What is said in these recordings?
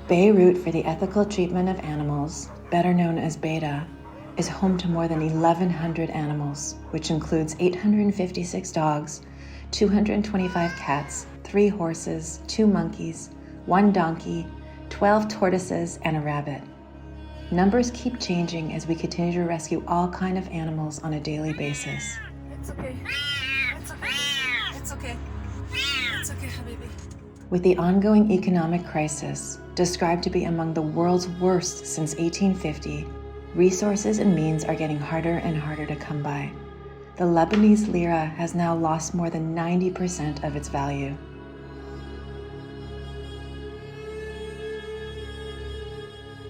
Beirut for the Ethical Treatment of Animals, better known as BETA, is home to more than 1,100 animals, which includes 856 dogs, 225 cats, 3 horses, 2 monkeys, 1 donkey, 12 tortoises, and a rabbit. Numbers keep changing as we continue to rescue all kinds of animals on a daily basis. It's okay. It's okay. It's okay. It's okay, habibi. With the ongoing economic crisis, described to be among the world's worst since 1850, resources and means are getting harder and harder to come by. The Lebanese lira has now lost more than 90% of its value.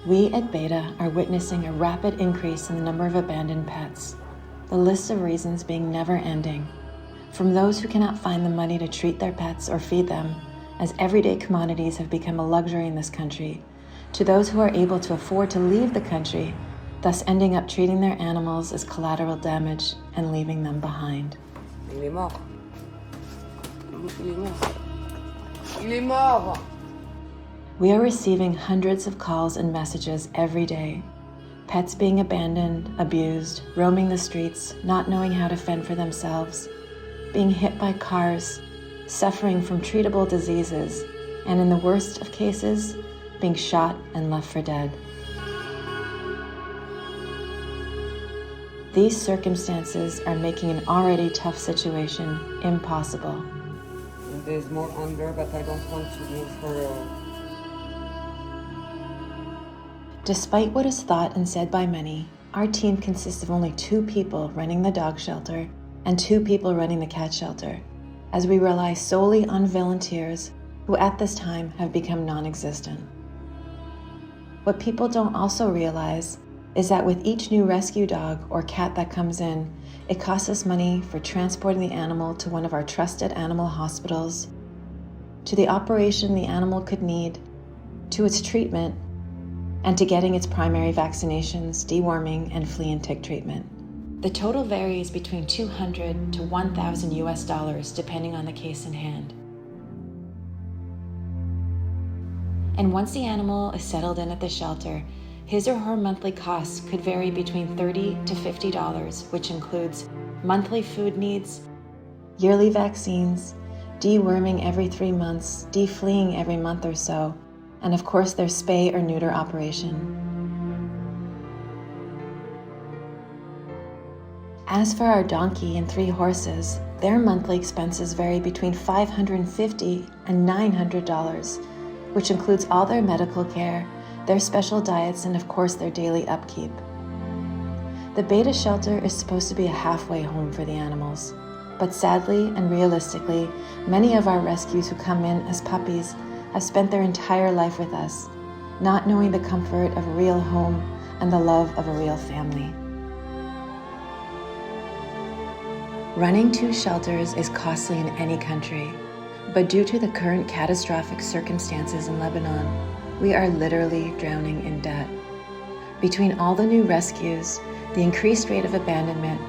We at BETA are witnessing a rapid increase in the number of abandoned pets, the list of reasons being never ending. From those who cannot find the money to treat their pets or feed them, as everyday commodities have become a luxury in this country, to those who are able to afford to leave the country, thus ending up treating their animals as collateral damage and leaving them behind. Il est mort. Il est mort. Il est mort. We are receiving hundreds of calls and messages every day. Pets being abandoned, abused, roaming the streets, not knowing how to fend for themselves, being hit by cars, suffering from treatable diseases, and in the worst of cases, being shot and left for dead. These circumstances are making an already tough situation impossible. There's more hunger, but I don't want to live for Despite what is thought and said by many, our team consists of only 2 people running the dog shelter and 2 people running the cat shelter, as we rely solely on volunteers who at this time have become non-existent. What people don't also realize is that with each new rescue dog or cat that comes in, it costs us money for transporting the animal to one of our trusted animal hospitals, to the operation the animal could need, to its treatment, and to getting its primary vaccinations, deworming, and flea and tick treatment. The total varies between $200 to $1,000 US depending on the case in hand. And once the animal is settled in at the shelter, his or her monthly costs could vary between $30 to $50, which includes monthly food needs, yearly vaccines, deworming every 3 months, defleeing every month or so, and of course their spay or neuter operation. As for our donkey and 3 horses, their monthly expenses vary between $550 and $900, which includes all their medical care, their special diets, and of course their daily upkeep. The BETA shelter is supposed to be a halfway home for the animals, but sadly and realistically, many of our rescues who come in as puppies have spent their entire life with us, not knowing the comfort of a real home and the love of a real family. Running 2 shelters is costly in any country, but due to the current catastrophic circumstances in Lebanon, we are literally drowning in debt. Between all the new rescues, the increased rate of abandonment,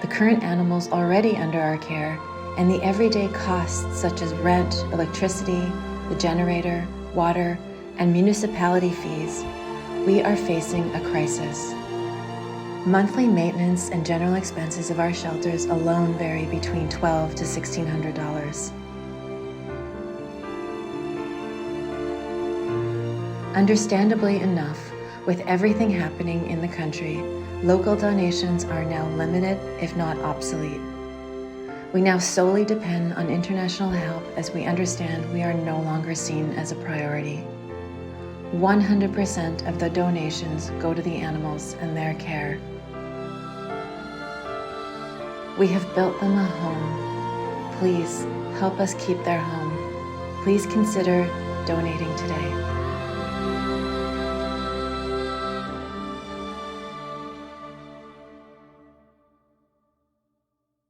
the current animals already under our care, and the everyday costs such as rent, electricity, the generator, water, and municipality fees, we are facing a crisis. Monthly maintenance and general expenses of our shelters alone vary between $1,200 to $1,600. Understandably enough, with everything happening in the country, local donations are now limited, if not obsolete. We now solely depend on international help as we understand we are no longer seen as a priority. 100% of the donations go to the animals and their care. We have built them a home. Please help us keep their home. Please consider donating today.